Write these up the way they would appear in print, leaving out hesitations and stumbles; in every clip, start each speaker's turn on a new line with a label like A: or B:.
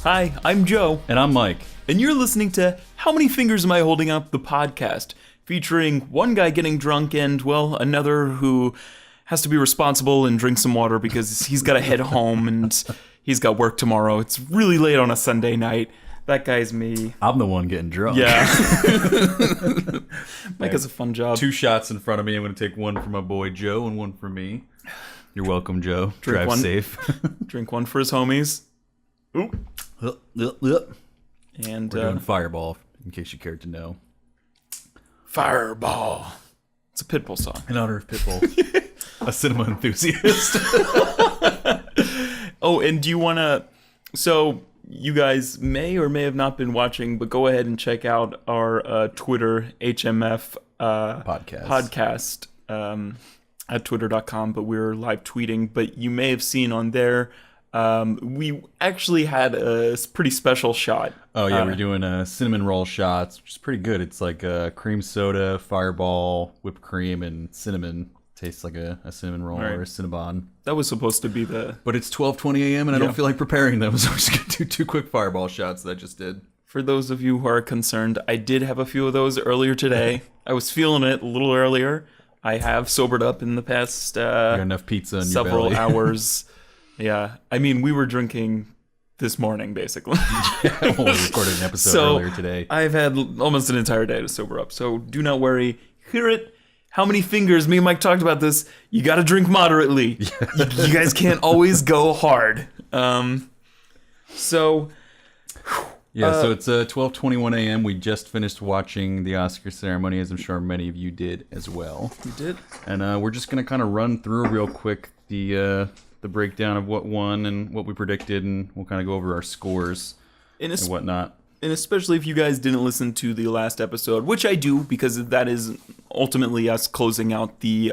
A: Hi, I'm Joe.
B: And I'm Mike.
A: And you're listening to How Many Fingers Am I Holding Up? The podcast, featuring one guy getting drunk and, well, another who has to be responsible and drink some water because he's got to head home and he's got work tomorrow. It's really late on a Sunday night. That guy's me.
B: I'm the one getting drunk.
A: Yeah. Mike has a fun job.
B: 2 shots in front of me. I'm going to take one for my boy Joe and one for me. You're welcome, Joe. Drive safe.
A: Drink one for his homies. Ooh. And
B: we're doing Fireball, in case you cared to know.
A: Fireball. It's a Pitbull song.
B: In honor of Pitbull. A cinema enthusiast.
A: Oh, and do you want to... So, you guys may or may have not been watching, but go ahead and check out our Twitter HMF podcast at twitter.com, but we're live tweeting. But you may have seen on there, we actually had a pretty special shot.
B: Oh, yeah, we're doing cinnamon roll shots, which is pretty good. It's like cream soda, Fireball, whipped cream, and cinnamon. Tastes like a cinnamon roll or a Cinnabon.
A: That was supposed to be the...
B: But it's 12:20 a.m. and I don't feel like preparing them, so I'm just going to do 2 quick Fireball shots that I just did.
A: For those of you who are concerned, I did have a few of those earlier today. I was feeling it a little earlier. I have sobered up in the past
B: you got enough pizza in
A: several
B: your belly.
A: hours. Yeah. I mean, we were drinking this morning, basically.
B: Yeah, we recorded an episode earlier today.
A: I've had almost an entire day to sober up, so do not worry. Hear it. How many fingers? Me and Mike talked about this. You got to drink moderately. You guys can't always go hard. So
B: it's 12:21 a.m. We just finished watching the Oscar ceremony, as I'm sure many of you did as well.
A: You did.
B: And we're just gonna kind of run through real quick the breakdown of what won and what we predicted, and we'll kind of go over our scores and whatnot.
A: And especially if you guys didn't listen to the last episode, which I do, because that is ultimately us closing out the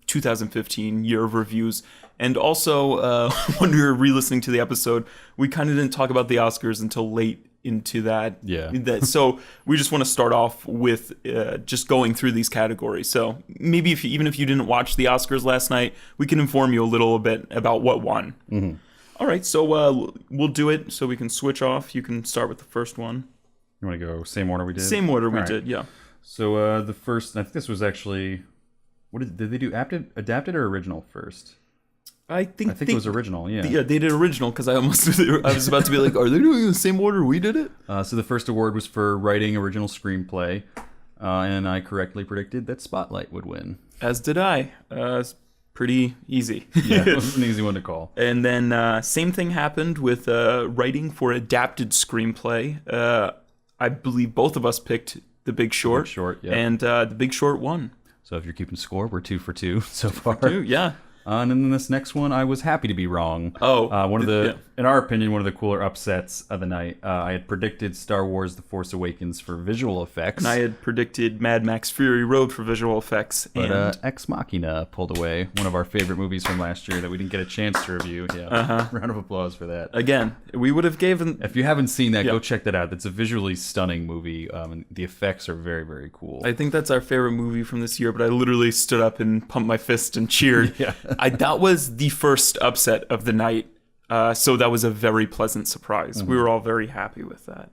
A: 2015 year of reviews. And also, when we were re-listening to the episode, we kind of didn't talk about the Oscars until late into that.
B: Yeah.
A: So we just want to start off with just going through these categories. So maybe even if you didn't watch the Oscars last night, we can inform you a little bit about what won.
B: Mm-hmm.
A: All right, so we'll do it so we can switch off. You can start with the first one.
B: You want to go same order we did?
A: Same order we did, yeah.
B: So the first, I think this was actually, did they do adapted or original first?
A: I think
B: it was original, yeah.
A: Yeah, they did original because I was about to be like, are they doing the same order we did it?
B: So the first award was for writing original screenplay, and I correctly predicted that Spotlight would win.
A: As did I. Pretty easy.
B: Yeah, it was an easy one to call.
A: And then same thing happened with writing for adapted screenplay. I believe both of us picked The Big Short.
B: The Big Short, yeah.
A: And The Big Short won.
B: So if you're keeping score, we're 2 for 2 so far.
A: 2, yeah.
B: And then this next one, I was happy to be wrong.
A: Oh,
B: in our opinion, one of the cooler upsets of the night. I had predicted Star Wars: The Force Awakens for visual effects,
A: and I had predicted Mad Max: Fury Road for visual effects.
B: But Ex Machina pulled away, one of our favorite movies from last year that we didn't get a chance to review. Yeah, round of applause for that.
A: Again, we would have given.
B: If you haven't seen that, go check that out. That's a visually stunning movie, and the effects are very, very cool.
A: I think that's our favorite movie from this year. But I literally stood up and pumped my fist and cheered.
B: Yeah.
A: That was the first upset of the night. So that was a very pleasant surprise. Mm-hmm. We were all very happy with that.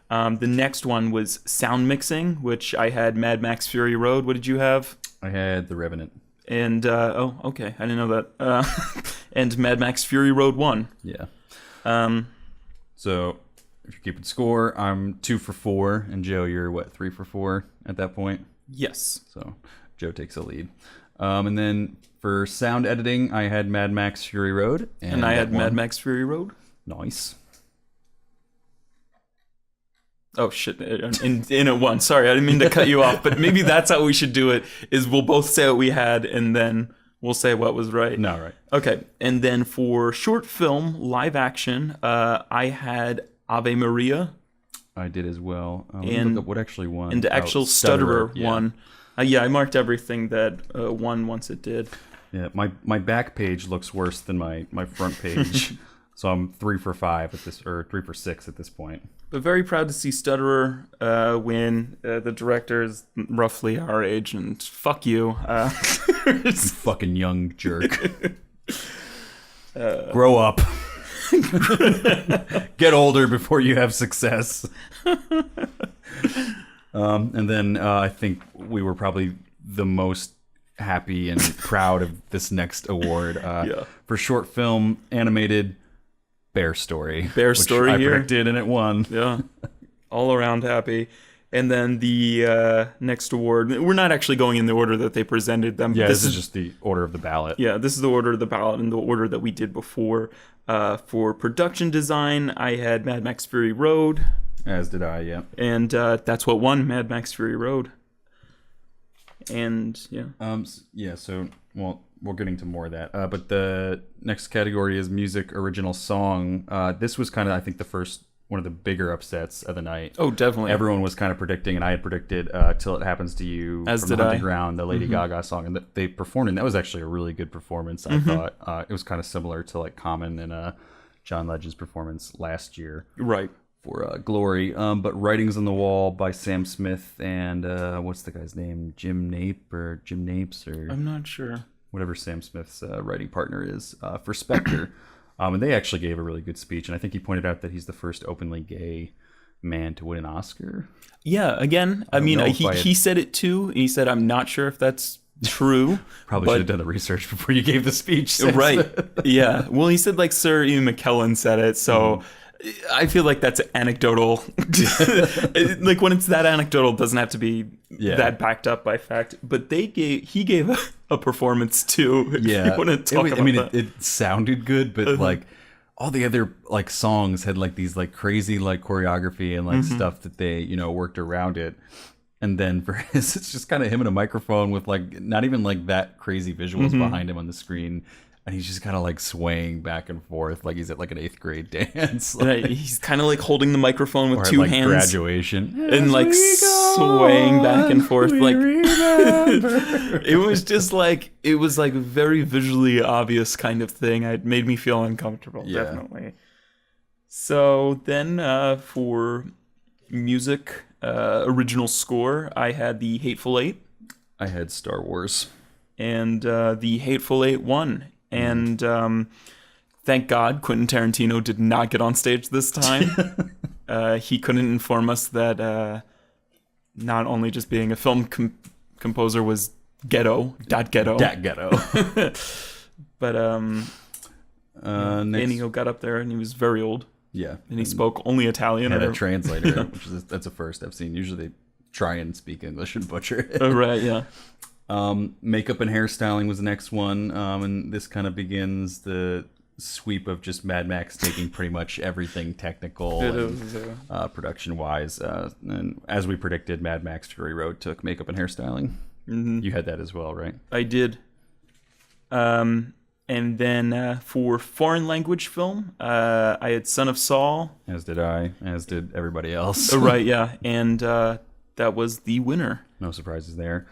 A: The next one was sound mixing, which I had Mad Max Fury Road. What did you have?
B: I had The Revenant.
A: And, okay. I didn't know that. And Mad Max Fury Road won.
B: Yeah. So if you're keeping score, I'm 2 for 4. And Joe, you're 3 for 4 at that point?
A: Yes.
B: So Joe takes a lead. And then for sound editing, I had Mad Max Fury Road.
A: And I had Mad Max Fury Road.
B: Nice.
A: Oh, shit. In a one. Sorry, I didn't mean to cut you off, but maybe that's how we should do it, is we'll both say what we had, and then we'll say what was right.
B: No, right.
A: Okay. And then for short film, live action, I had Ave Maria.
B: I did as well. Look up what actually won.
A: And the actual Stutterer won. I marked everything that won once it did.
B: Yeah, my back page looks worse than my front page. So I'm 3 for 5 at this, or 3 for 6 at this point.
A: But very proud to see Stutterer win. The director is roughly our age, and fuck you.
B: You fucking young jerk. Grow up. Get older before you have success. And then I think we were probably the most happy and proud of this next award for short film animated Bear Story.
A: Bear Story
B: I
A: here.
B: predicted and it won.
A: Yeah, all around happy. And then the next award, we're not actually going in the order that they presented them.
B: Yeah, this is just the order of the ballot.
A: Yeah, this is the order of the ballot and the order that we did before. For production design, I had Mad Max Fury Road.
B: As did I, yeah.
A: And that's what won, Mad Max Fury Road. And, yeah.
B: So, well, we're getting to more of that. But the next category is music original song. This was kind of, I think, one of the bigger upsets of the night.
A: Oh, definitely.
B: Everyone was kind of predicting, and I had predicted Till It Happens to You
A: As
B: from
A: did
B: The Hunting
A: I.
B: Ground, the Lady Gaga song, and they performed, and that was actually a really good performance, I thought. It was kind of similar to like Common and John Legend's performance last year.
A: Right.
B: For Glory. But Writings on the Wall by Sam Smith and what's the guy's name? Jim Napes or
A: I'm not sure.
B: Whatever Sam Smith's writing partner is for Spectre. And they actually gave a really good speech, and I think he pointed out that he's the first openly gay man to win an Oscar.
A: Yeah, again, I mean, he said it too. He said, I'm not sure if that's true.
B: Probably should have done the research before you gave the speech.
A: Right. Yeah. Well, he said like Sir Ian McKellen said it, so I feel like that's anecdotal. Like when it's that anecdotal, it doesn't have to be that backed up by fact. But he gave a performance too.
B: Yeah,
A: you want to talk about that.
B: It sounded good, but like all the other like songs had like these like crazy like choreography and like stuff that they worked around it. And then for his, it's just kind of him in a microphone with like not even like that crazy visuals behind him on the screen. And he's just kind of like swaying back and forth like he's at like an 8th grade dance.
A: Like, he's kind of like holding the microphone with two hands.
B: Graduation.
A: And like swaying back and forth. Like it was just like, it was like a very visually obvious kind of thing. It made me feel uncomfortable, definitely. So then for music, original score, I had The Hateful Eight.
B: I had Star Wars.
A: And The Hateful Eight won. And thank God Quentin Tarantino did not get on stage this time. He couldn't inform us that not only just being a film composer was ghetto. But Ennio got up there and he was very old.
B: Yeah.
A: And he spoke only Italian.
B: Had a translator, that's a first I've seen. Usually they try and speak English and butcher it.
A: Oh, right, yeah.
B: Makeup and hairstyling was the next one, and this kind of begins the sweep of just Mad Max taking pretty much everything technical and production-wise. And as we predicted, Mad Max Fury Road took makeup and hairstyling. You had that as well, right?
A: I did. And then for foreign language film, I had Son of Saul.
B: As did I, as did everybody else.
A: Oh, right, yeah. And that was the winner.
B: No surprises there.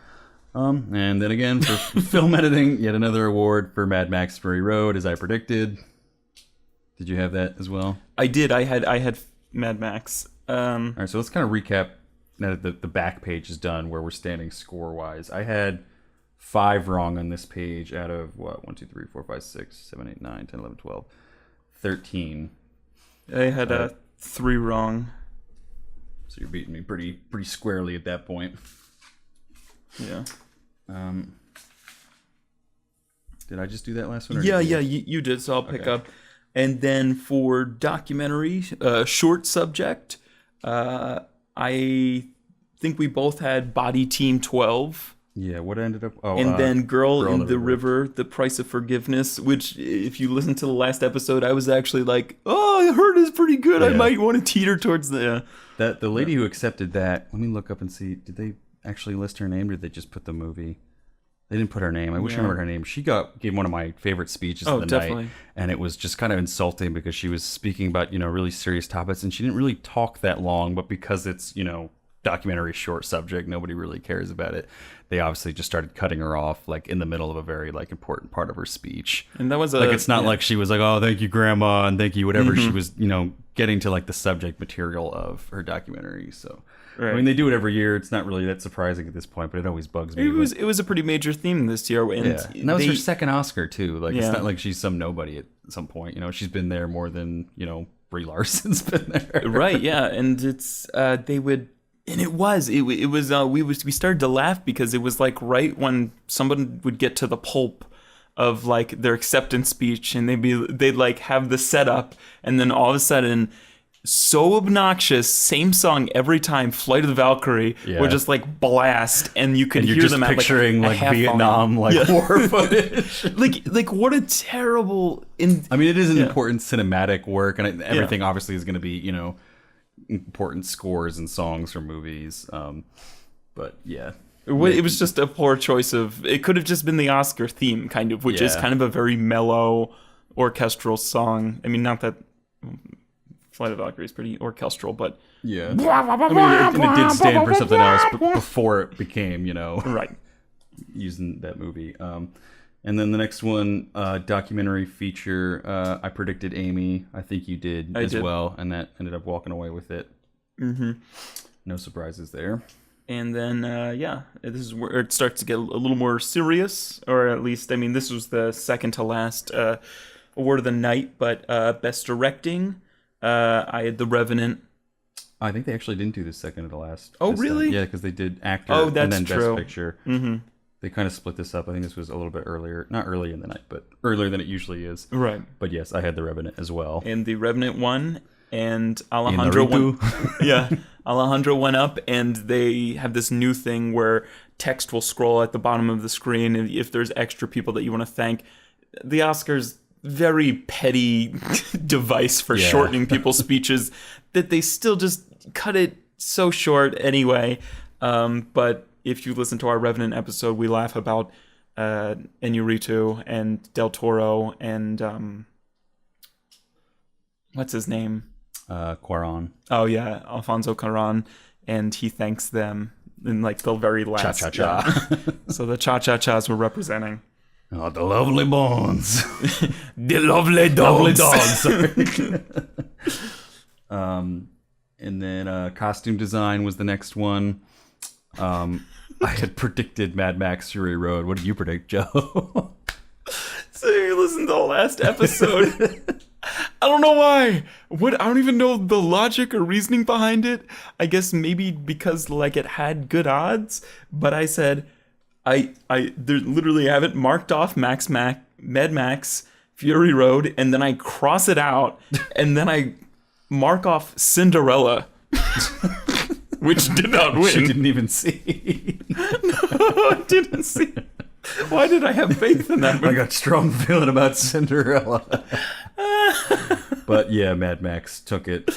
B: And then again, for film editing, yet another award for Mad Max Fury Road, as I predicted. Did you have that as well?
A: I did. I had Mad Max.
B: All right, so let's kind of recap now that the back page is done, where we're standing score-wise. I had 5 wrong on this page out of, 1, 2, 3, 4, 5, 6, 7, 8, 9, 10, 11, 12, 13.
A: I had 3 wrong.
B: So you're beating me pretty squarely at that point.
A: Yeah.
B: Did I just do that last one? Or
A: you did, so I'll pick up. And then for documentary, short subject, I think we both had Body Team 12.
B: Yeah, what ended up...
A: and then Girl in the River, The Price of Forgiveness, which, if you listen to the last episode, I was actually like, oh, I heard it's pretty good. Yeah. I might want to teeter towards the...
B: The lady who accepted that, let me look up and see, did they actually list her name, or did they just put the movie? They didn't put her name. I wish I remembered her name. She gave one of my favorite speeches of the night. And it was just kind of insulting because she was speaking about, really serious topics, and she didn't really talk that long, but because it's, documentary short subject. Nobody really cares about it. They obviously just started cutting her off like in the middle of a very like important part of her speech.
A: And that was
B: like it's not like she was like, oh, thank you, Grandma, and thank you, whatever. She was, getting to like the subject material of her documentary. So I mean, they do it every year. It's not really that surprising at this point, but it always bugs me.
A: It was a pretty major theme this year. And
B: and that was her second Oscar too. Like it's not like she's some nobody at some point. She's been there more than Brie Larson's been there.
A: Right? Yeah, and it's they would. And it was we started to laugh because it was like right when someone would get to the pulp of like their acceptance speech, and they'd like have the setup, and then all of a sudden, so obnoxious, same song every time, Flight of the Valkyrie would just like blast, and you could hear them
B: picturing
A: at
B: like Vietnam war footage.
A: like what a terrible.
B: I mean, it is an important cinematic work, and everything obviously is going to be important scores and songs for movies, but it
A: was just a poor choice of. It could have just been the Oscar theme, kind of, which is kind of a very mellow orchestral song. I mean, not that Flight of Valkyrie is pretty orchestral, but
B: I mean, it did stand for something else before it became,
A: right,
B: using that movie. And then the next one, documentary feature, I predicted Amy. I think you did as well, and that ended up walking away with it.
A: Mm-hmm.
B: No surprises there.
A: And then, this is where it starts to get a little more serious, or at least, I mean, this was the second to last award of the night, but best directing, I had The Revenant.
B: I think they actually didn't do the second to last.
A: Oh, really?
B: Yeah, because they did actor and then
A: true.
B: Best Picture.
A: Mm-hmm.
B: They kind of split this up. I think this was a little bit earlier. Not early in the night, but earlier than it usually is.
A: Right.
B: But yes, I had The Revenant as well.
A: And The Revenant won, and Alejandro won. Alejandro went up, and they have this new thing where text will scroll at the bottom of the screen, and if there's extra people that you want to thank. The Oscars, very petty device for shortening people's speeches, that they still just cut it so short anyway. But if you listen to our Revenant episode, we laugh about Iñárritu and Del Toro and what's his name?
B: Cuarón.
A: Oh yeah, Alfonso Cuarón, and he thanks them in like the very last.
B: Cha-cha-cha.
A: So the cha-cha-chas were representing.
B: Oh, the lovely bones.
A: The lovely dogs.
B: Sorry. And then costume design was the next one. I had predicted Mad Max Fury Road. What did you predict, Joe?
A: So you listened to the last episode. I don't know why. I don't even know the logic or reasoning behind it. I guess maybe because like it had good odds. But I said, I literally have it marked off Mad Max Fury Road, and then I cross it out, and then I mark off Cinderella. Which did not win.
B: She didn't even see.
A: No, I didn't see. Why did I have faith in that movie?
B: I got a strong feeling about Cinderella. But yeah, Mad Max took it.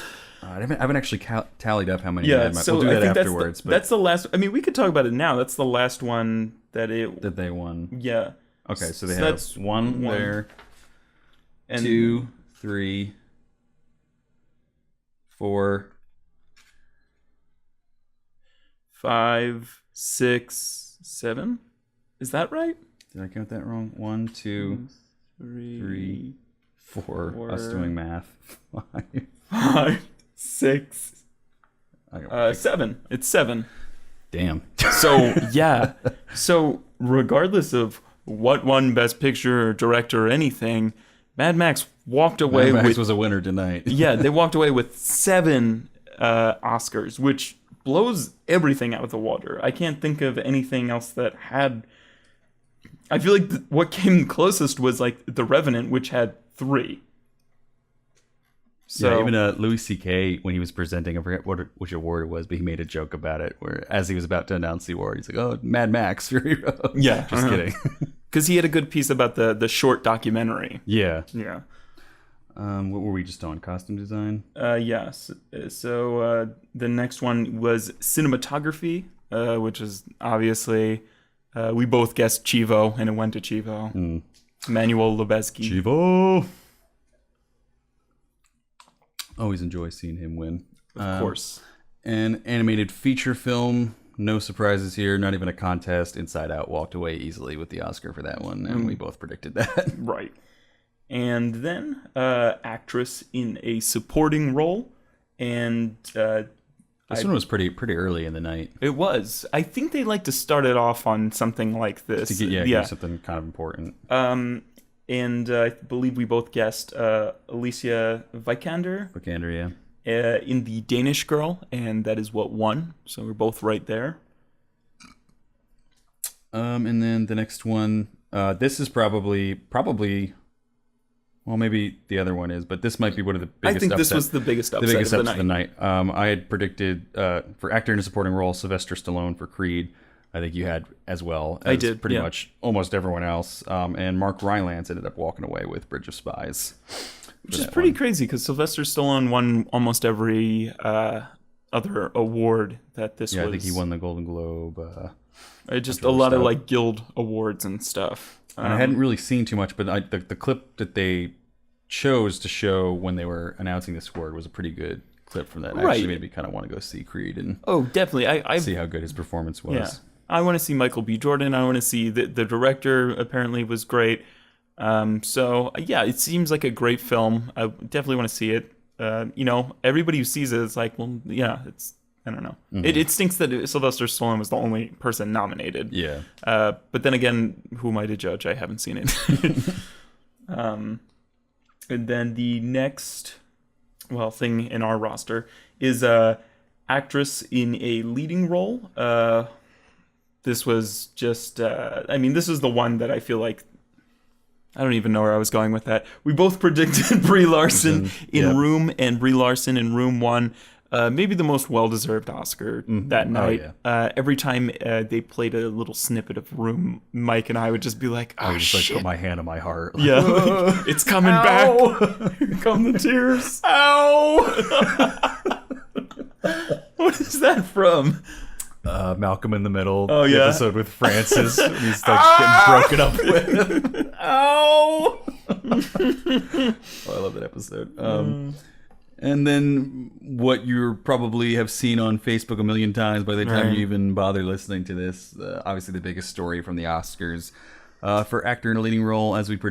B: I haven't actually tallied up how many Mad Max.
A: So
B: we'll do
A: I
B: that
A: think
B: afterwards.
A: That's the last. I mean, we could talk about it now. That's the last one that
B: they won.
A: Yeah.
B: Okay, so they have one there, and 2, 3, 4,
A: 5, 6, 7. Is that right?
B: Did I count that wrong? 1, 2, 3, 4. Us doing math.
A: 5, 6, 7. It's 7.
B: Damn.
A: So yeah. So regardless of what won Best Picture or Director or anything, Mad Max walked away
B: Mad Max
A: with
B: was a winner tonight.
A: Yeah, they walked away with 7 Oscars, which blows everything out of the water. I can't think of anything else that had. I feel like what came closest was like The Revenant, which had 3. So
B: yeah, even Louis C.K. when he was presenting, I forget which award it was, but he made a joke about it. Where as he was about to announce the award, he's like, "Oh, Mad Max Fury Road."
A: Yeah,
B: just kidding.
A: Because he had a good piece about the short documentary.
B: Yeah.
A: What
B: were we just on? Costume design?
A: Yes. So the next one was cinematography, which is obviously we both guessed Chivo, and it went to Chivo. Emmanuel Lubezki.
B: Chivo. Always enjoy seeing him win.
A: Of course.
B: An animated feature film. No surprises here. Not even a contest. Inside Out walked away easily with the Oscar for that one, and we both predicted that.
A: Right. And then actress in a supporting role, and
B: this one was pretty early in the night.
A: It was. I think they like to start it off on something like this
B: to get something kind of important.
A: And I believe we both guessed Alicia Vikander.
B: Vikander,
A: in the Danish Girl, and that is what won. So we're both right there.
B: And then the next one, this is probably, well, maybe the other one is, but this might be one of the biggest.
A: I think this was the biggest upset of the night.
B: I had predicted for actor in a supporting role, Sylvester Stallone for Creed. I think you had as well. As
A: I did,
B: pretty much almost everyone else. And Mark Rylance ended up walking away with Bridge of Spies,
A: which is pretty crazy because Sylvester Stallone won almost every other award that this was.
B: Yeah, I think he won the Golden Globe.
A: Just a lot of like Guild awards and stuff.
B: And I hadn't really seen too much, but the clip that they chose to show when they were announcing this award was a pretty good clip from that. Actually made me kind of want to go see Creed and
A: definitely. I
B: see how good his performance was.
A: Yeah. I want to see Michael B. Jordan. I want to see the director. Apparently was great. So yeah, it seems like a great film. I definitely want to see it. Everybody who sees it is like, well, yeah, it's. I don't know. Mm-hmm. It stinks that Sylvester Stallone was the only person nominated.
B: Yeah.
A: But then again, who am I to judge? I haven't seen it. And then the next, thing in our roster is actress in a leading role. This was just, this is the one that I feel like, I don't even know where I was going with that. We both predicted Brie Larson in Room, and Brie Larson in Room won maybe the most well-deserved Oscar that night. Oh, yeah. Every time they played a little snippet of Room, Mike and I would just be like,
B: I would just put my hand on my heart.
A: Yeah, like, it's coming back. Here come the tears. Ow! What is that from?
B: Malcolm in the Middle
A: episode
B: with Francis. He's like getting broken up with. Ow! I love that episode. And then what you probably have seen on Facebook a million times by the time you even bother listening to this, obviously the biggest story from the Oscars for actor in a leading role, as everyone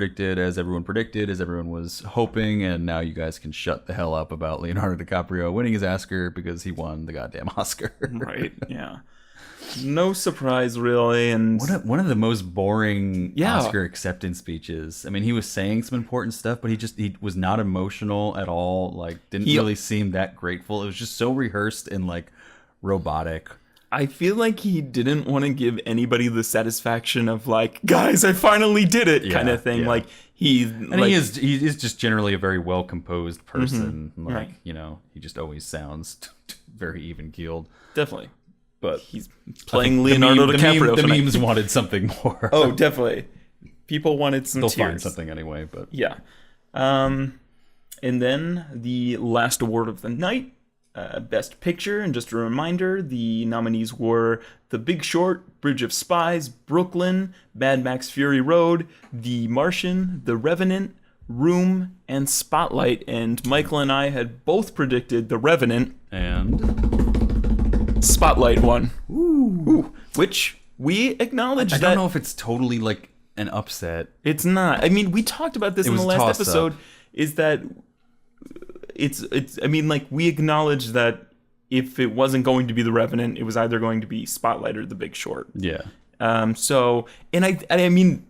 B: predicted, as everyone was hoping, and now you guys can shut the hell up about Leonardo DiCaprio winning his Oscar because he won the goddamn Oscar.
A: Right, yeah. No surprise, really. And
B: one of the most boring Oscar acceptance speeches. I mean, he was saying some important stuff, but he was not emotional at all. Like, didn't really seem that grateful. It was just so rehearsed and like robotic.
A: I feel like he didn't want to give anybody the satisfaction of like, guys, I finally did it, kind of thing. Yeah. Like he
B: is just generally a very well composed person. Mm-hmm. Like he just always sounds very even keeled.
A: Definitely.
B: But
A: he's playing Leonardo DiCaprio.
B: The memes wanted something more.
A: Oh, definitely. People wanted some tears.
B: They'll find something anyway, but
A: yeah. And then the last award of the night, Best Picture. And just a reminder, the nominees were The Big Short, Bridge of Spies, Brooklyn, Mad Max Fury Road, The Martian, The Revenant, Room, and Spotlight. And Michael and I had both predicted The Revenant.
B: And
A: Spotlight won. Ooh. Which we acknowledge.
B: I don't know if it's totally like an upset.
A: It's not. I mean, we talked about this in the last episode. Is that it's I mean, like, we acknowledge that if it wasn't going to be The Revenant, it was either going to be Spotlight or The Big Short.
B: Yeah.
A: So, and I mean,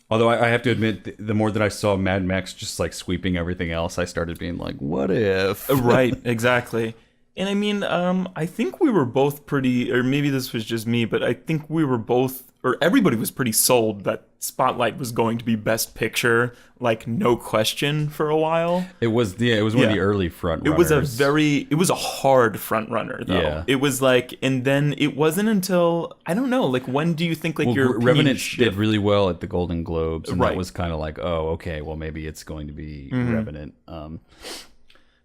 B: although I have to admit, the more that I saw Mad Max just like sweeping everything else, I started being like, what if?
A: Right, exactly. And I mean, I think we were both pretty, or maybe this was just me, but I think we were both, or everybody was pretty sold that Spotlight was going to be Best Picture, like no question for a while.
B: It was one of the early front runners.
A: It was a hard front runner though. Yeah. It was like, and then it wasn't until, I don't know, like when do you think like your
B: Revenant did really well at the Golden Globes, and that was kind of like, oh, okay, well maybe it's going to be Revenant.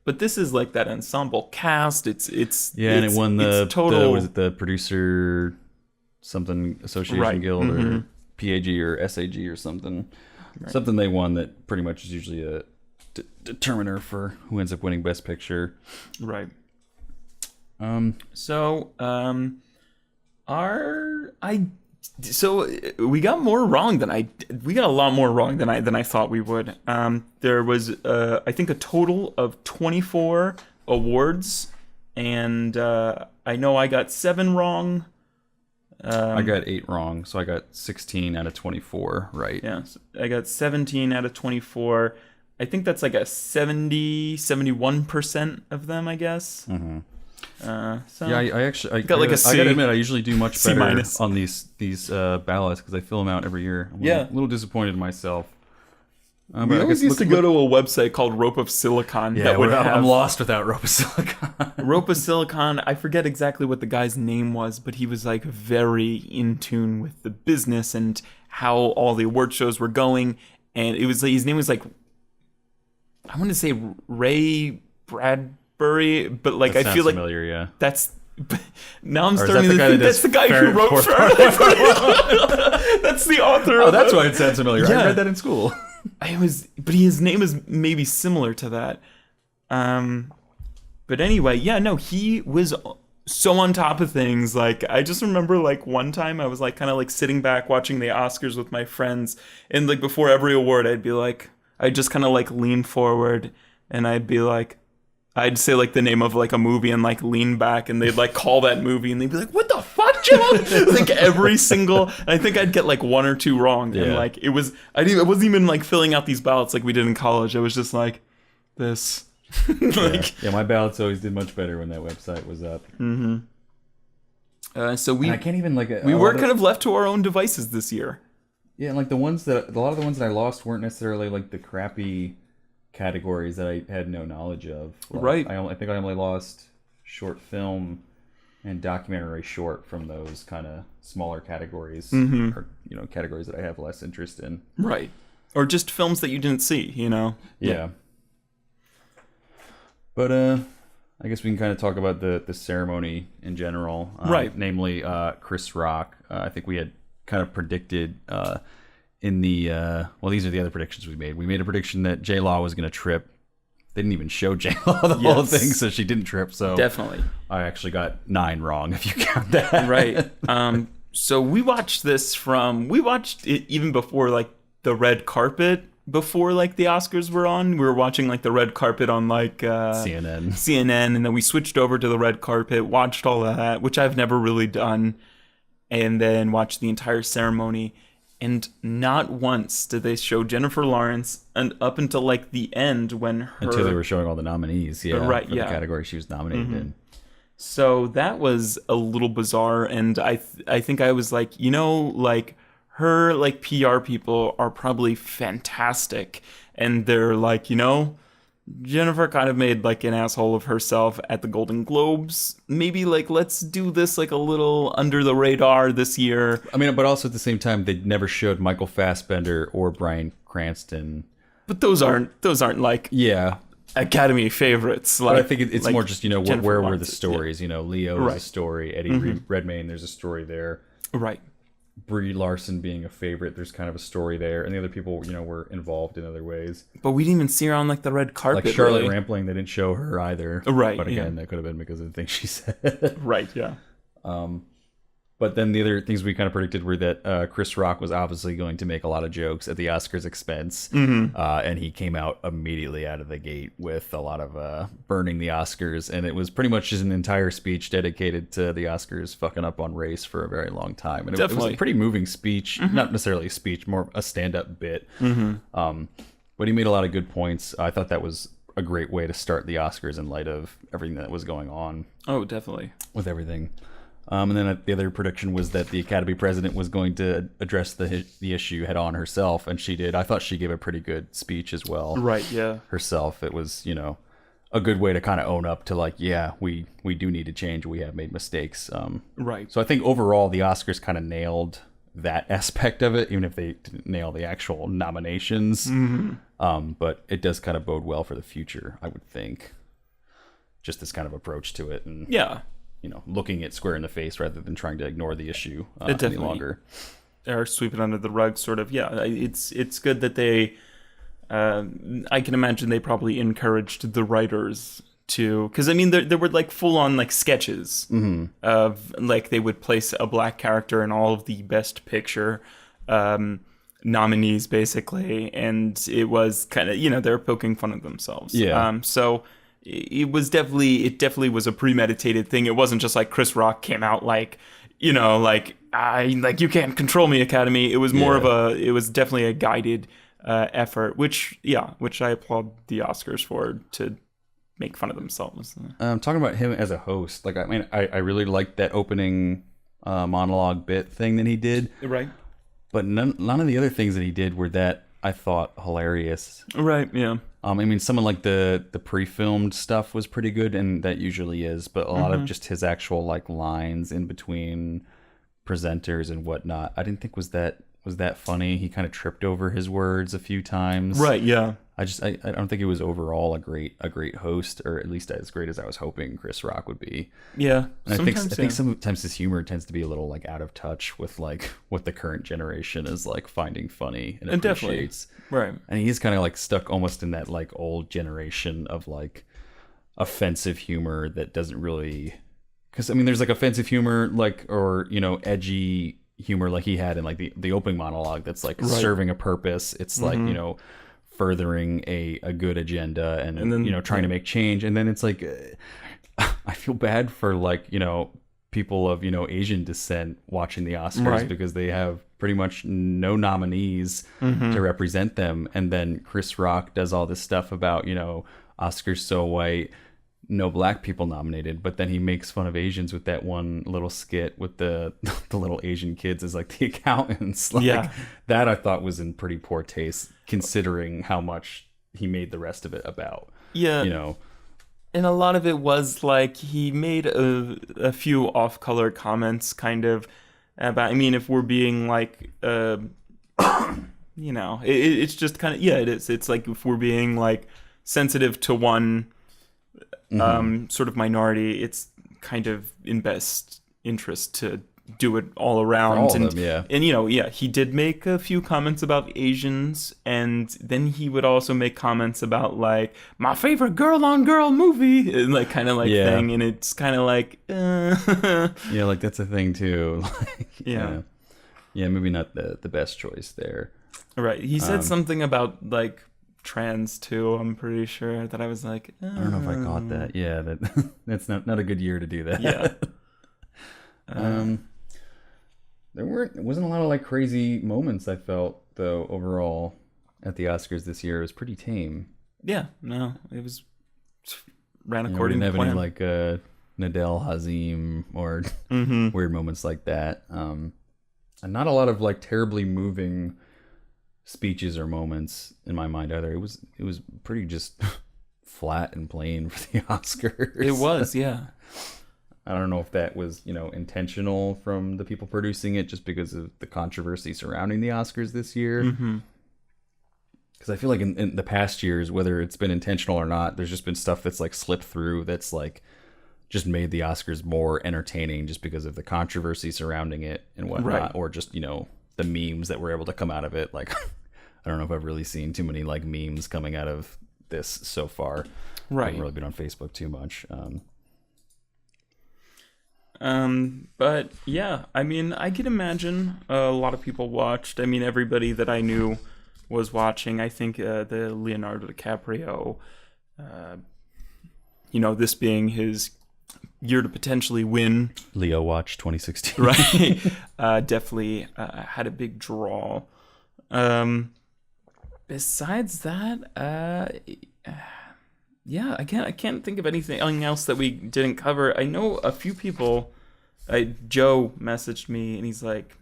A: But this is like that ensemble cast. It's
B: and it won the producer something association guild or PAG or SAG or something. Right. Something they won that pretty much is usually a determiner for who ends up winning Best Picture.
A: Right. So we got more wrong than we got a lot more wrong than I thought we would. There was I think a total of 24 awards, and I know I got 7 wrong.
B: I got 8 wrong, so I got 16 out of 24 right.
A: Yeah, so I got 17 out of 24. I think that's like a 71% of them, I guess.
B: Mm-hmm.
A: So
B: yeah, I actually
A: got like a C.
B: I gotta admit, I usually do much better
A: C-
B: on these ballots because I fill them out every year. I'm a little disappointed in myself.
A: We always used to go to a website called Rope of Silicon.
B: Yeah, I'm lost without Rope of Silicon.
A: Rope of Silicon, I forget exactly what the guy's name was, but he was like very in tune with the business and how all the award shows were going. And it was like, his name was like, I want to say Ray Bradbury, but like I feel like
B: familiar, yeah.
A: That's now I'm starting to think that's the guy who wrote Fahrenheit. That's the author.
B: Oh, that's why it sounds familiar. Yeah. I read that in school.
A: But his name is maybe similar to that. But anyway, yeah, no, he was so on top of things. Like, I just remember, like, one time I was, like, kind of, like, sitting back watching the Oscars with my friends, and, like, before every award, I'd be like, I'd just kind of, like, lean forward, and I'd be like, I'd say, like, the name of, like, a movie and, like, lean back, and they'd, like, call that movie, and they'd be like, what the fuck, Joe? Like, every single... I think I'd get, like, 1 or 2 wrong, and, like, it wasn't even, like, filling out these ballots like we did in college. It was just, like, this...
B: yeah, my ballots always did much better when that website was up.
A: Mm-hmm. So I
B: can't even, like...
A: we were kind of left to our own devices this year.
B: Yeah, and, like, a lot of the ones that I lost weren't necessarily, like, the crappy... categories that I had no knowledge of. Like,
A: right.
B: I think I only lost short film and documentary short from those kind of smaller categories, or categories that I have less interest in.
A: Right. Or just films that you didn't see,
B: Yeah. But I guess we can kind of talk about the ceremony in general.
A: Right.
B: Namely, Chris Rock. I think we had kind of predicted. In the these are the other predictions we made. We made a prediction that J-Law was going to trip. They didn't even show J-Law the whole thing, so she didn't trip. So
A: definitely,
B: I actually got 9 wrong if you count that.
A: Right. So we watched it even before like the red carpet. Before like the Oscars were on, we were watching like the red carpet on like CNN, and then we switched over to the red carpet, watched all of that, which I've never really done, and then watched the entire ceremony. And not once did they show Jennifer Lawrence, and up until like the end
B: until they were showing all the nominees,
A: right,
B: for the category she was nominated in.
A: So that was a little bizarre, and I think I was like, like her like PR people are probably fantastic, and they're like, Jennifer kind of made like an asshole of herself at the Golden Globes. Maybe like let's do this like a little under the radar this year.
B: I mean, but also at the same time, they never showed Michael Fassbender or Bryan Cranston.
A: But those aren't like Academy favorites. Like,
B: but I think it's like more just where were the stories? Yeah. Leo's a story. Eddie Redmayne, there's a story there.
A: Right.
B: Brie Larson being a favorite, there's kind of a story there, and the other people, were involved in other ways.
A: But we didn't even see her on like the red carpet.
B: Like Charlotte Rampling, they didn't show her either.
A: Right.
B: But again, that could have been because of the things she said.
A: Right. Yeah.
B: But then the other things we kind of predicted were that Chris Rock was obviously going to make a lot of jokes at the Oscars' expense. And he came out immediately out of the gate with a lot of burning the Oscars. And it was pretty much just an entire speech dedicated to the Oscars fucking up on race for a very long time. And it was a pretty moving speech. Not necessarily a speech, more a stand-up bit. But he made a lot of good points. I thought that was a great way to start the Oscars in light of everything that was going on.
A: Oh, definitely.
B: With everything. And then the other prediction was that the Academy president was going to address the issue head on herself, and she did. I thought she gave a pretty good speech as well.
A: Right, yeah.
B: Herself. It was, a good way to kind of own up to like, yeah, we do need to change. We have made mistakes.
A: Right.
B: So I think overall the Oscars kind of nailed that aspect of it, even if they didn't nail the actual nominations. But it does kind of bode well for the future, I would think. Just this kind of approach to it. And
A: yeah.
B: Looking it square in the face rather than trying to ignore the issue any longer.
A: Or sweep it under the rug, sort of. Yeah, it's good that they... I can imagine they probably encouraged the writers to, because I mean there were like full on like sketches of like they would place a black character in all of the Best Picture nominees basically, and it was kind of, you know, they're poking fun of themselves. So it definitely was a premeditated thing. It wasn't just like Chris Rock came out like, you know, like you can't control me, Academy. It was more of it was definitely a guided effort, which I applaud the Oscars for, to make fun of themselves.
B: Talking about him as a host, like, I mean, I really liked that opening monologue bit thing that he did.
A: Right.
B: But none of the other things that he did were that I thought hilarious.
A: Right, yeah.
B: I mean, some of like the pre-filmed stuff was pretty good, and that usually is, but a lot of just his actual like lines in between presenters and whatnot, I didn't think was that funny. He kind of tripped over his words a few times.
A: Right, yeah.
B: I don't think it was overall a great host, or at least as great as I was hoping Chris Rock would be.
A: Yeah.
B: And I think sometimes his humor tends to be a little like out of touch with like what the current generation is like finding funny and appreciates.
A: Right.
B: And he's kind of like stuck almost in that like old generation of like offensive humor that doesn't really, because I mean there's like offensive humor like, or, you know, edgy humor like he had in like the opening monologue that's like serving a purpose. It's like, you know, furthering a good agenda and then, you know, trying to make change. And then it's like I feel bad for like, you know, people of, you know, Asian descent watching the Oscars because they have pretty much no nominees to represent them. And then Chris Rock does all this stuff about, you know, Oscars so white, no black people nominated, but then he makes fun of Asians with that one little skit with the little Asian kids as like the accountants. Like, that I thought was in pretty poor taste, considering how much he made the rest of it about. Yeah, you know.
A: And a lot of it was like he made a few off-color comments, kind of about. I mean, if we're being like, you know, it's just kind of it is. It's like if we're being like sensitive to one sort of minority, it's kind of in best interest to do it all around.
B: For all of them,
A: and you know, he did make a few comments about Asians, and then he would also make comments about like my favorite girl on girl movie, and like kind of like thing, and it's kind of like
B: yeah, like that's a thing too. Like, yeah, maybe not the best choice there.
A: Right. He said something about like trans too, I'm pretty sure, that I was like,
B: I don't know if I caught that. Yeah, that's not a good year to do that.
A: Yeah.
B: There wasn't a lot of like crazy moments, I felt, though, overall at the Oscars this year. It was pretty tame.
A: Yeah, no, it was ran according to plan.
B: We didn't have any like Nadal Hazim or weird moments like that. And not a lot of like terribly moving speeches or moments in my mind either. It was pretty just flat and plain for the Oscars.
A: It was, yeah.
B: I don't know if that was, you know, intentional from the people producing it, just because of the controversy surrounding the Oscars this year. Because I feel like in the past years, whether it's been intentional or not, there's just been stuff that's like slipped through that's like just made the Oscars more entertaining just because of the controversy surrounding it and whatnot, or just, you know, the memes that were able to come out of it. Like, I don't know if I've really seen too many like memes coming out of this so far. I haven't really been on Facebook too much.
A: But yeah, I mean, I can imagine a lot of people watched. I mean, everybody that I knew was watching. I think the Leonardo DiCaprio, you know, this being his year to potentially win.
B: Leo Watch 2016.
A: Right. Definitely had a big draw. Besides that, yeah, I can't think of anything else that we didn't cover. I know a few people. Joe messaged me and he's like,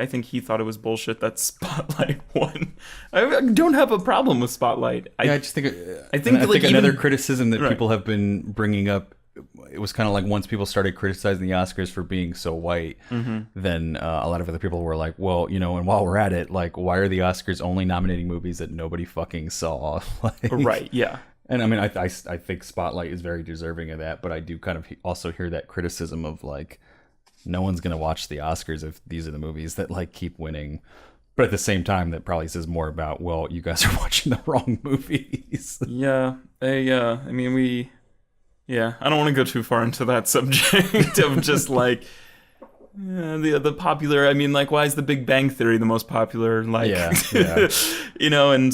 A: I think he thought it was bullshit that Spotlight won. I don't have a problem with Spotlight.
B: I think another criticism that people have been bringing up, it was kind of like once people started criticizing the Oscars for being so white, then a lot of other people were like, well, you know, and while we're at it, like, why are the Oscars only nominating movies that nobody fucking saw? Like,
A: right, yeah.
B: And I mean, I think Spotlight is very deserving of that, but I do kind of also hear that criticism of like, no one's going to watch the Oscars if these are the movies that like keep winning. But at the same time, that probably says more about, well, you guys are watching the wrong movies.
A: Yeah. I mean, Yeah, I don't want to go too far into that subject of just like the popular. I mean, like, why is The Big Bang Theory the most popular? Like,
B: yeah.
A: you know, and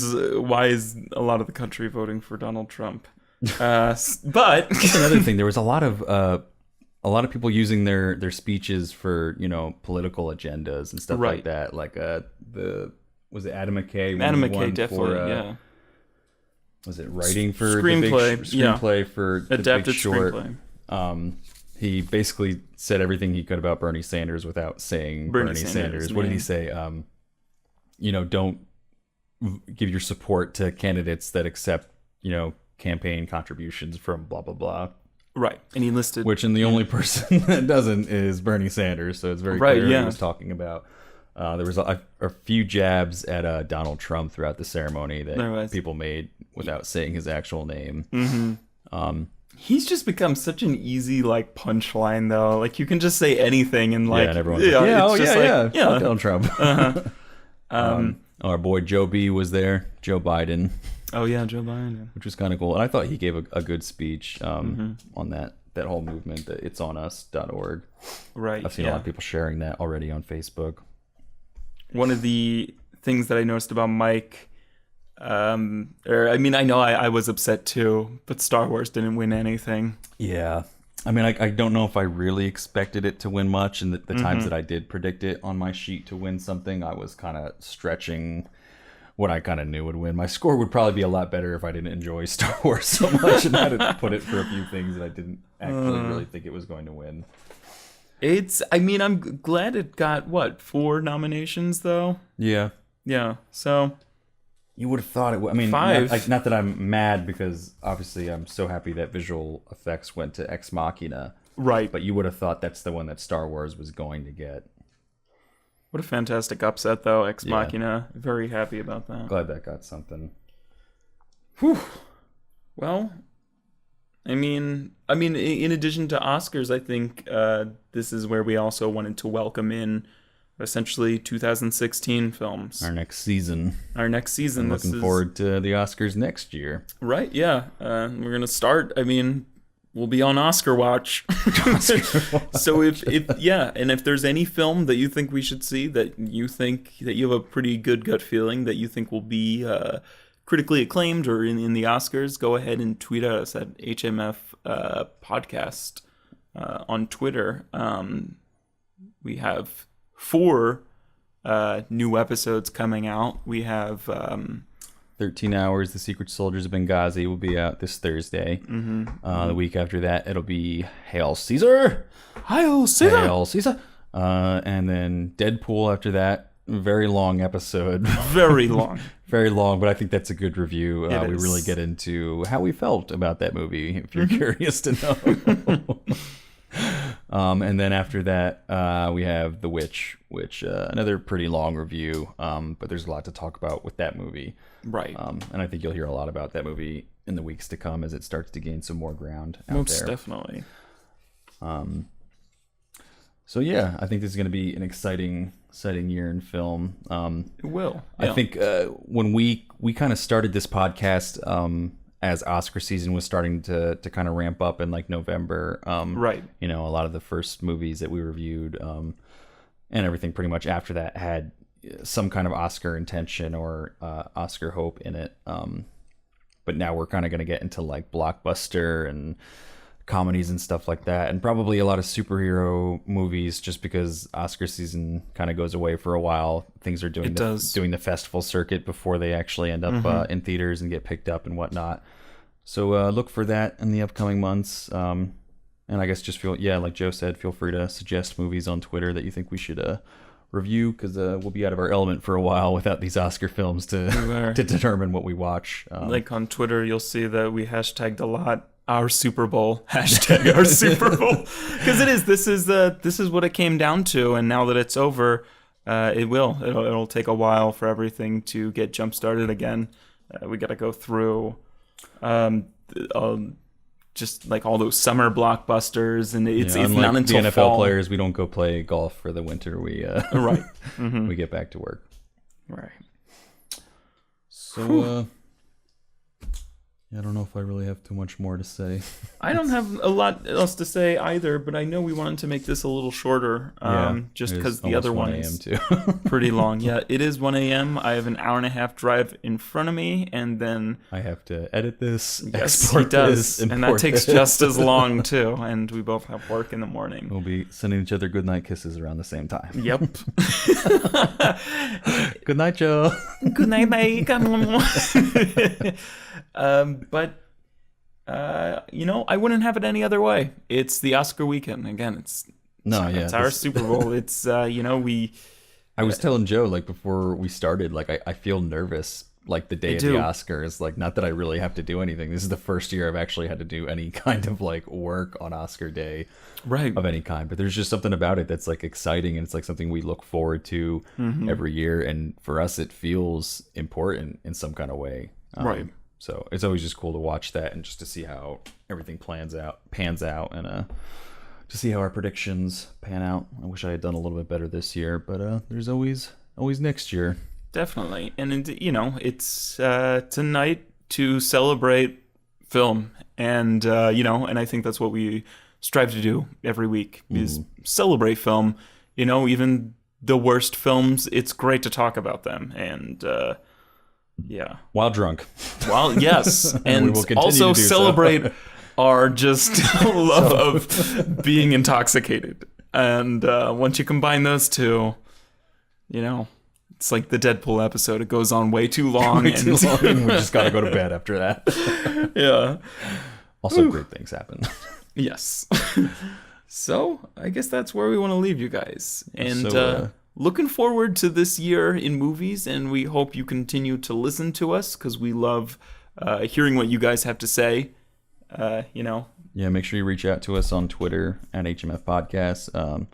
A: why is a lot of the country voting for Donald Trump? But
B: that's another thing. There was a lot of people using their speeches for, you know, political agendas and stuff like that. Like was it Adam McKay?
A: Adam McKay, definitely, yeah.
B: Was it writing for
A: screenplay
B: for
A: adapted
B: The Big Short?
A: Screenplay.
B: He basically said everything he could about Bernie Sanders without saying Bernie Sanders. What did he say? You know, don't give your support to candidates that accept, you know, campaign contributions from blah blah blah.
A: Right, and he listed
B: the only person that doesn't is Bernie Sanders. So it's very clear what he was talking about. There was a few jabs at Donald Trump throughout the ceremony that people made without saying his actual name.
A: Mm-hmm. He's just become such an easy like punchline though. Like you can just say anything and like
B: and everyone's like, Donald Trump.
A: Uh-huh.
B: Our boy Joe B was there, Joe Biden.
A: Oh yeah, Joe Biden,
B: which was kind of cool. And I thought he gave a good speech on that whole movement, the itsonus.org.
A: Right.
B: I've seen a lot of people sharing that already on Facebook.
A: One of the things that I noticed about Mike, I know I was upset too, but Star Wars didn't win anything.
B: Yeah. I mean, I don't know if I really expected it to win much, and the times that I did predict it on my sheet to win something, I was kind of stretching what I kind of knew would win. My score would probably be a lot better if I didn't enjoy Star Wars so much and had to put it for a few things that I didn't actually really think it was going to win.
A: I'm glad it got, 4 nominations, though?
B: Yeah.
A: Yeah, so...
B: You would have thought it would. I mean,
A: 5.
B: Not that I'm mad, because obviously I'm so happy that visual effects went to Ex Machina.
A: Right.
B: But you would have thought that's the one that Star Wars was going to get.
A: What a fantastic upset, though, Ex Machina. Very happy about that.
B: Glad that got something.
A: Whew. Well... I mean, in addition to Oscars, I think this is where we also wanted to welcome in essentially 2016 films.
B: Our next season.
A: I'm
B: looking forward to the Oscars next year.
A: Right, yeah. We're going to start, we'll be on Oscar Watch. So if there's any film that you think we should see, that you think that you have a pretty good gut feeling that you think will be... critically acclaimed or in the Oscars, go ahead and tweet at us at HMF Podcast on Twitter. We have 4 new episodes coming out. We have
B: 13 Hours, The Secret Soldiers of Benghazi will be out this Thursday. The week after that, it'll be Hail Caesar!
A: Hail Caesar!
B: Hail Caesar! And then Deadpool after that. Very long episode.
A: Very long.
B: Very long, but I think that's a good review. We really get into how we felt about that movie, if you're curious to know. And then after that, we have The Witch, which another pretty long review, but there's a lot to talk about with that movie.
A: Right.
B: And I think you'll hear a lot about that movie in the weeks to come as it starts to gain some more ground out
A: Most
B: there.
A: Definitely.
B: So yeah, I think this is going to be an exciting year in film.
A: It will. Yeah.
B: I think when we kind of started this podcast as Oscar season was starting to kind of ramp up in like November.
A: Right.
B: You know, a lot of the first movies that we reviewed and everything pretty much after that had some kind of Oscar intention or Oscar hope in it. But now we're kind of going to get into like blockbuster and comedies and stuff like that, and probably a lot of superhero movies, just because Oscar season kind of goes away for a while. Things are doing the festival circuit before they actually end up in theaters and get picked up and whatnot. So look for that in the upcoming months. And I guess just like Joe said, feel free to suggest movies on Twitter that you think we should review, because we'll be out of our element for a while without these Oscar films to determine what we watch.
A: Like on Twitter, you'll see that we hashtagged a lot our Super Bowl, hashtag our Super Bowl, because this is what it came down to, and now that it's over, it'll take a while for everything to get jump started again. We got to go through just like all those summer blockbusters, and it's not until
B: the NFL
A: fall.
B: Players, we don't go play golf for the winter. We
A: right,
B: we get back to work.
A: Right.
B: So I don't know if I really have too much more to say.
A: I don't have a lot else to say either, but I know we wanted to make this a little shorter, just because the other one is
B: too.
A: pretty long. Yeah, it is 1 a.m. I have an hour-and-a-half drive in front of me, and then
B: I have to edit this,
A: export he does, this, and that takes just as long too. And we both have work in the morning.
B: We'll be sending each other goodnight kisses around the same time.
A: Yep.
B: Good night, Joe.
A: Good night, mate. But I wouldn't have it any other way. It's the Oscar weekend again. It's our Super Bowl. It's I
B: was telling Joe, like, before we started, like, I feel nervous, like, the day of the Oscars. Like, not that I really have to do anything. This is the first year I've actually had to do any kind of, like, work on Oscar day,
A: right,
B: of any kind. But there's just something about it that's, like, exciting, and it's like something we look forward to every year. And for us, it feels important in some kind of way.
A: Right.
B: So it's always just cool to watch that and just to see how everything pans out, and to see how our predictions pan out. I wish I had done a little bit better this year, but there's always next year.
A: Definitely. And it's tonight to celebrate film, and and I think that's what we strive to do every week is celebrate film. Even the worst films, it's great to talk about them, and yeah,
B: while drunk.
A: Yes, and also celebrate our just love of being intoxicated. And once you combine those two, it's like the Deadpool episode. It goes on way too long.
B: And we just gotta go to bed after that.
A: Yeah.
B: Also, great things happen.
A: Yes. So I guess that's where we want to leave you guys. And looking forward to this year in movies, and we hope you continue to listen to us because we love hearing what you guys have to say.
B: Yeah, make sure you reach out to us on Twitter at HMF Podcast.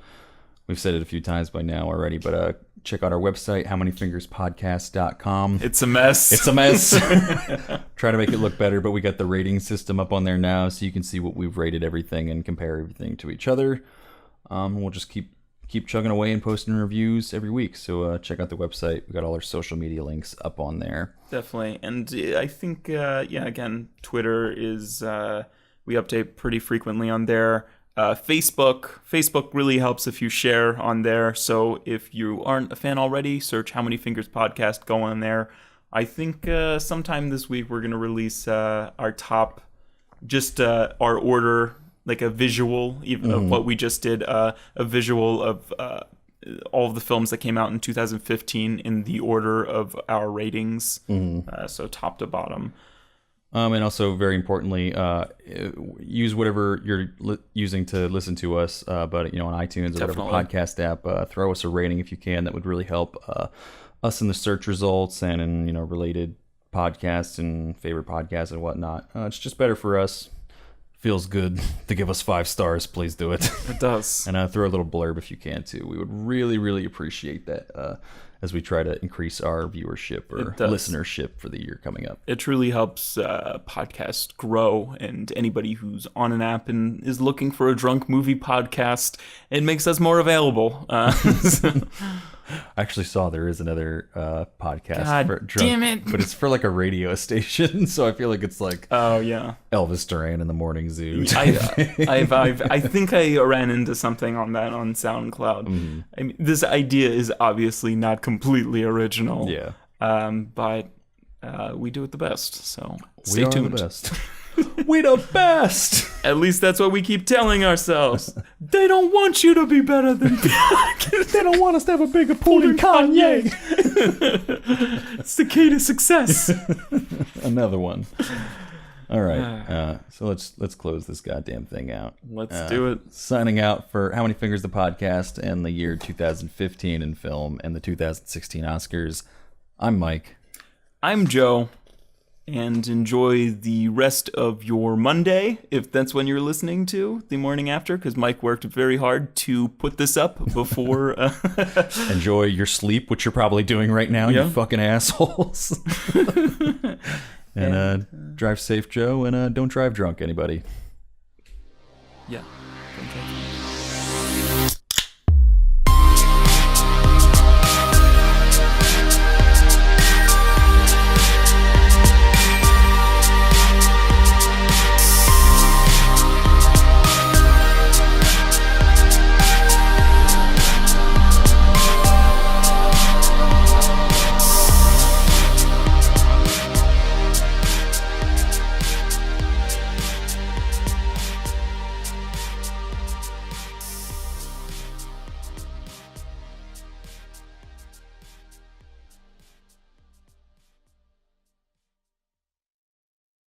B: We've said it a few times by now already, but check out our website, howmanyfingerspodcast.com.
A: It's a mess.
B: Try to make it look better, but we got the rating system up on there now, so you can see what we've rated everything and compare everything to each other. We'll just keep chugging away and posting reviews every week. So check out the website. We got all our social media links up on there.
A: Definitely. And I think, again, Twitter is, we update pretty frequently on there. Facebook really helps if you share on there. So if you aren't a fan already, search How Many Fingers Podcast, go on there. I think sometime this week we're going to release our top, just our order, like a visual even of what we just did, a visual of all of the films that came out in 2015 in the order of our ratings, so top to bottom.
B: And also, very importantly, use whatever you're using to listen to us, but on iTunes or whatever podcast app, throw us a rating if you can. That would really help us in the search results and in related podcasts and favorite podcasts and whatnot. It's just better for us. Feels good to give us 5 stars. Please do it.
A: It does.
B: And throw a little blurb if you can too. We would really, really appreciate that as we try to increase our viewership or listenership for the year coming up.
A: It truly helps podcasts grow, and anybody who's on an app and is looking for a drunk movie podcast, it makes us more available.
B: I actually saw there is another podcast for drunk,
A: damn it.
B: But it's for like a radio station, so I feel like it's like Elvis Duran in the Morning Zoo.
A: I think I ran into something on that on SoundCloud. I mean, this idea is obviously not completely original.
B: Yeah.
A: But we do it the best. So stay tuned.
B: We are the best. We the best.
A: At least that's what we keep telling ourselves. They don't want you to be better than
B: They don't want us to have a bigger pool than Kanye.
A: It's the key to success.
B: Another one. All right. So let's close this goddamn thing out.
A: Let's do it.
B: Signing out for How Many Fingers the Podcast and the year 2015 in film and the 2016 Oscars. I'm Mike.
A: I'm Joe. And enjoy the rest of your Monday, if that's when you're listening to the morning after, because Mike worked very hard to put this up before.
B: Enjoy your sleep, which you're probably doing right now, you fucking assholes. And drive safe, Joe, and don't drive drunk, anybody.
A: Yeah.